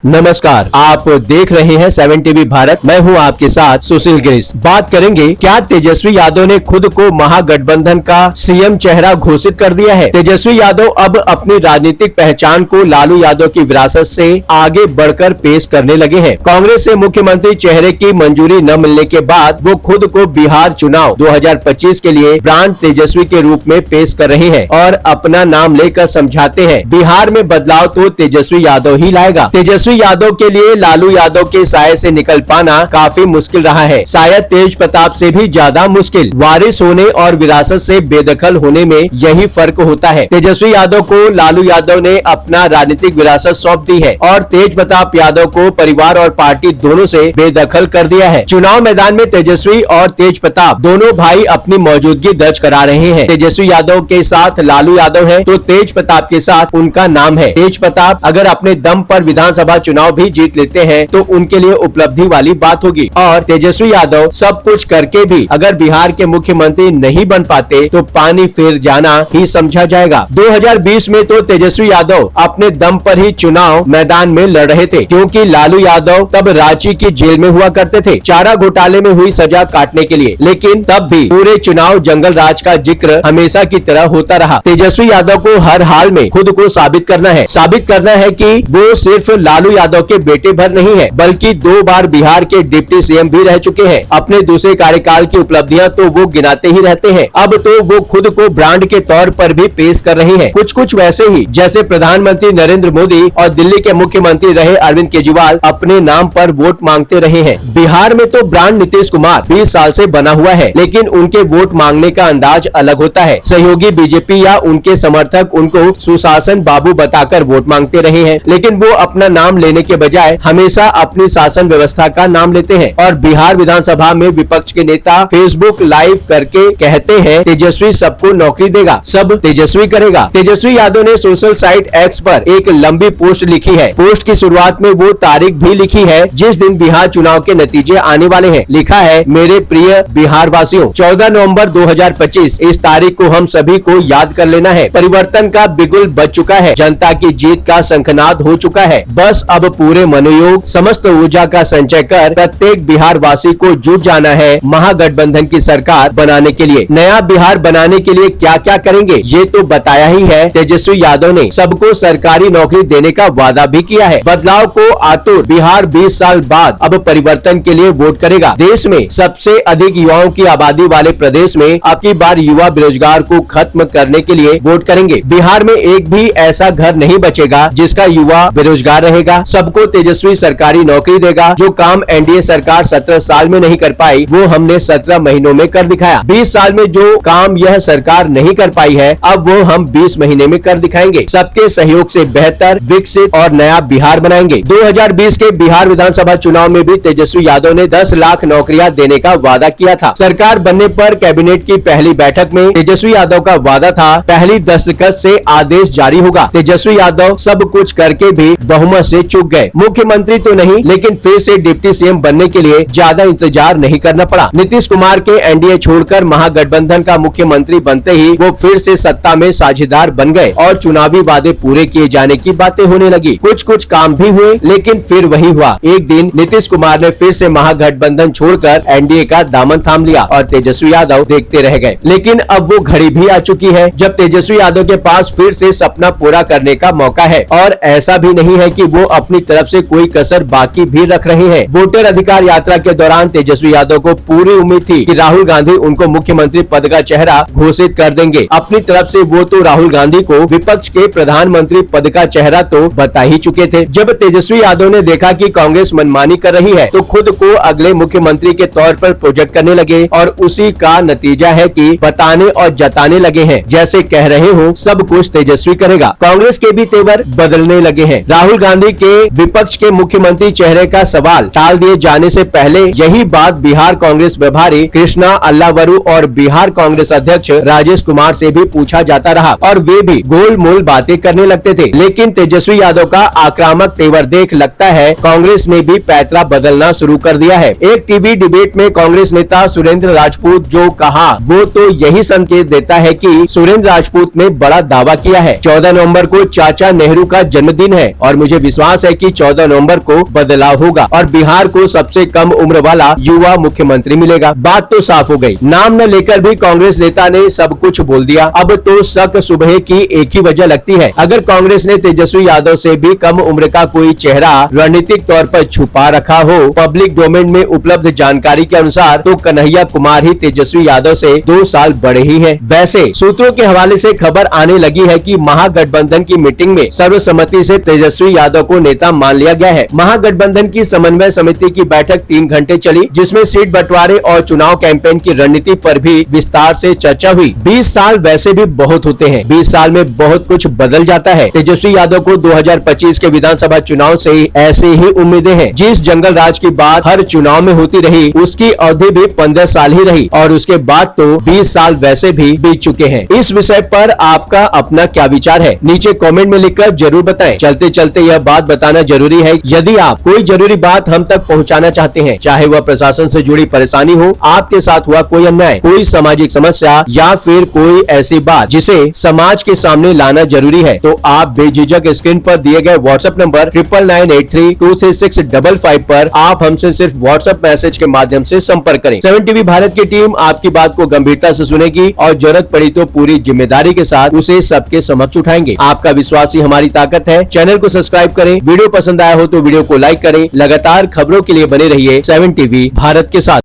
नमस्कार, आप देख रहे हैं 7 टीवी भारत। मैं हूं आपके साथ सुशील गिरीश। बात करेंगे, क्या तेजस्वी यादव ने खुद को महागठबंधन का सीएम चेहरा घोषित कर दिया है। तेजस्वी यादव अब अपनी राजनीतिक पहचान को लालू यादव की विरासत से आगे बढ़कर पेश करने लगे हैं। कांग्रेस से मुख्यमंत्री चेहरे की मंजूरी न मिलने के बाद वो खुद को बिहार चुनाव 2025 के लिए ब्रांड तेजस्वी के रूप में पेश कर रहे हैं और अपना नाम लेकर समझाते हैं, बिहार में बदलाव तो तेजस्वी यादव ही लाएगा। तेजस्वी यादव के लिए लालू यादव के साये से निकल पाना काफी मुश्किल रहा है, शायद तेज प्रताप से भी ज्यादा मुश्किल। वारिस होने और विरासत से बेदखल होने में यही फर्क होता है। तेजस्वी यादव को लालू यादव ने अपना राजनीतिक विरासत सौंप दी है और तेज प्रताप यादव को परिवार और पार्टी दोनों से बेदखल कर दिया है। चुनाव मैदान में तेजस्वी और तेज प्रताप दोनों भाई अपनी मौजूदगी दर्ज करा रहे हैं। तेजस्वी यादव के साथ लालू यादव है तो तेज प्रताप के साथ उनका नाम है। तेज प्रताप अगर अपने दम पर विधानसभा चुनाव भी जीत लेते हैं तो उनके लिए उपलब्धि वाली बात होगी और तेजस्वी यादव सब कुछ करके भी अगर बिहार के मुख्यमंत्री नहीं बन पाते तो पानी फिर जाना ही समझा जाएगा। 2020 में तो तेजस्वी यादव अपने दम पर ही चुनाव मैदान में लड़ रहे थे, क्योंकि लालू यादव तब रांची की जेल में हुआ करते थे चारा घोटाले में हुई सजा काटने के लिए, लेकिन तब भी पूरे चुनाव जंगल राज का जिक्र हमेशा की तरह होता रहा। तेजस्वी यादव को हर हाल में खुद को साबित करना है कि वो सिर्फ लालू यादव के बेटे भर नहीं है, बल्कि 2 बार बिहार के डिप्टी सीएम भी रह चुके हैं। अपने दूसरे कार्यकाल की उपलब्धियां तो वो गिनाते ही रहते हैं, अब तो वो खुद को ब्रांड के तौर पर भी पेश कर रहे हैं। कुछ वैसे ही जैसे प्रधानमंत्री नरेंद्र मोदी और दिल्ली के मुख्यमंत्री रहे अरविंद केजरीवाल अपने नाम पर वोट मांगते रहे हैं। बिहार में तो ब्रांड नीतीश कुमार 20 साल से बना हुआ है, लेकिन उनके वोट मांगने का अंदाज अलग होता है। सहयोगी बीजेपी या उनके समर्थक उनको सुशासन बाबू बताकर वोट मांगते रहे हैं, लेकिन वो अपना नाम लेने के बजाय हमेशा अपनी शासन व्यवस्था का नाम लेते हैं। और बिहार विधानसभा में विपक्ष के नेता फेसबुक लाइव करके कहते हैं, तेजस्वी सबको नौकरी देगा, सब तेजस्वी करेगा। तेजस्वी यादव ने सोशल साइट एक्स पर एक लंबी पोस्ट लिखी है। पोस्ट की शुरुआत में वो तारीख भी लिखी है जिस दिन बिहार चुनाव के नतीजे आने वाले हैं। लिखा है, मेरे प्रिय बिहार वासियों, 14 नवंबर 2025 इस तारीख को हम सभी को याद कर लेना है। परिवर्तन का बिगुल बज चुका है, जनता की जीत का शंखनाद हो चुका है। बस अब पूरे मनोयोग समस्त ऊर्जा का संचय कर प्रत्येक बिहार वासी को जुट जाना है महागठबंधन की सरकार बनाने के लिए। नया बिहार बनाने के लिए क्या क्या करेंगे ये तो बताया ही है। तेजस्वी यादव ने सबको सरकारी नौकरी देने का वादा भी किया है। बदलाव को आतुर बिहार 20 साल बाद अब परिवर्तन के लिए वोट करेगा। देश में सबसे अधिक युवाओं की आबादी वाले प्रदेश में अब की बार युवा बेरोजगार को खत्म करने के लिए वोट करेंगे। बिहार में एक भी ऐसा घर नहीं बचेगा जिसका युवा बेरोजगार रहेगा। सबको तेजस्वी सरकारी नौकरी देगा। जो काम एनडीए सरकार 17 साल में नहीं कर पाई वो हमने 17 महीनों में कर दिखाया। 20 साल में जो काम यह सरकार नहीं कर पाई है अब वो हम 20 महीने में कर दिखाएंगे। सबके सहयोग से बेहतर, विकसित और नया बिहार बनाएंगे। 2020 के बिहार विधानसभा चुनाव में भी तेजस्वी यादव ने 10 लाख नौकरियां देने का वादा किया था। सरकार बनने पर कैबिनेट की पहली बैठक में तेजस्वी यादव का वादा था, पहली दस्तखत से आदेश जारी होगा। तेजस्वी यादव सब कुछ करके भी बहुमत से चूक गए। मुख्यमंत्री तो नहीं, लेकिन फिर से डिप्टी सीएम बनने के लिए ज्यादा इंतजार नहीं करना पड़ा। नीतीश कुमार के एनडीए छोड़कर महागठबंधन का मुख्यमंत्री बनते ही वो फिर से सत्ता में साझेदार बन गए और चुनावी वादे पूरे किए जाने की बातें होने लगी। कुछ काम भी हुए, लेकिन फिर वही हुआ। एक दिन नीतीश कुमार ने फिर से महागठबंधन छोड़कर एनडीए का दामन थाम लिया और तेजस्वी यादव देखते रह गए। लेकिन अब वो घड़ी भी आ चुकी है जब तेजस्वी यादव के पास फिर से सपना पूरा करने का मौका है, और ऐसा भी नहीं है कि वो अपनी तरफ से कोई कसर बाकी भी रख रहे हैं। वोटर अधिकार यात्रा के दौरान तेजस्वी यादव को पूरी उम्मीद थी कि राहुल गांधी उनको मुख्यमंत्री पद का चेहरा घोषित कर देंगे। अपनी तरफ से वो तो राहुल गांधी को विपक्ष के प्रधानमंत्री पद का चेहरा तो बता ही चुके थे। जब तेजस्वी यादव ने देखा कि कांग्रेस मनमानी कर रही है तो खुद को अगले मुख्यमंत्री के तौर पर प्रोजेक्ट करने लगे, और उसी का नतीजा है कि बताने और जताने लगे हैं जैसे कह रहे हो सब कुछ तेजस्वी करेगा। कांग्रेस के भी तेवर बदलने लगे हैं। राहुल गांधी के विपक्ष के मुख्यमंत्री चेहरे का सवाल टाल दिए जाने से पहले यही बात बिहार कांग्रेस प्रभारी कृष्णा अल्लावरू और बिहार कांग्रेस अध्यक्ष राजेश कुमार से भी पूछा जाता रहा, और वे भी गोलमोल बातें करने लगते थे। लेकिन तेजस्वी यादव का आक्रामक तेवर देख लगता है कांग्रेस ने भी पैतरा बदलना शुरू कर दिया है। एक टीवी डिबेट में कांग्रेस नेता सुरेंद्र राजपूत जो कहा वो तो यही संकेत देता है कि सुरेंद्र राजपूत ने बड़ा दावा किया है। 14 नवंबर को चाचा नेहरू का जन्मदिन है और मुझे विश्वास विश्वास है कि 14 नवंबर को बदलाव होगा और बिहार को सबसे कम उम्र वाला युवा मुख्यमंत्री मिलेगा। बात तो साफ हो गई। नाम न लेकर भी कांग्रेस नेता ने सब कुछ बोल दिया। अब तो शक सुबह की एक ही वजह लगती है, अगर कांग्रेस ने तेजस्वी यादव से भी कम उम्र का कोई चेहरा रणनीतिक तौर पर छुपा रखा हो। पब्लिक डोमेन में उपलब्ध जानकारी के अनुसार तो कन्हैया कुमार ही तेजस्वी यादव से 2 साल बड़े ही हैं। वैसे सूत्रों के हवाले से खबर आने लगी है कि महागठबंधन की मीटिंग में सर्वसम्मति से तेजस्वी यादव को नेता मान लिया गया है। महागठबंधन की समन्वय समिति की बैठक 3 घंटे चली, जिसमें सीट बंटवारे और चुनाव कैंपेन की रणनीति पर भी विस्तार से चर्चा हुई। 20 साल वैसे भी बहुत होते हैं, 20 साल में बहुत कुछ बदल जाता है। तेजस्वी यादव को 2025 के विधानसभा चुनाव से ऐसे ही उम्मीदें हैं। जिस जंगल राज की बात हर चुनाव में होती रही, उसकी अवधि भी 15 साल ही रही और उसके बाद तो 20 साल वैसे भी बीत चुके हैं। इस विषय पर आपका अपना क्या विचार है, नीचे कमेंट में लिखकर जरूर बताएं। चलते चलते यह बात बताना जरूरी है, यदि आप कोई जरूरी बात हम तक पहुंचाना चाहते हैं, चाहे वह प्रशासन से जुड़ी परेशानी हो, आपके साथ हुआ कोई अन्याय, कोई सामाजिक समस्या या फिर कोई ऐसी बात जिसे समाज के सामने लाना जरूरी है, तो आप बेझिझक स्क्रीन पर दिए गए व्हाट्सएप नंबर 9998323655 पर आप हमसे सिर्फ व्हाट्सएप मैसेज के माध्यम से संपर्क करें। 7 टीवी भारत की टीम आपकी बात को गंभीरता से सुनेगी और जरूरत पड़ी तो पूरी जिम्मेदारी के साथ उसे सबके समक्ष उठाएंगे। आपका विश्वास ही हमारी ताकत है। चैनल को सब्सक्राइब करें, वीडियो पसंद आया हो तो वीडियो को लाइक करें। लगातार खबरों के लिए बने रहिए 7 टीवी भारत के साथ।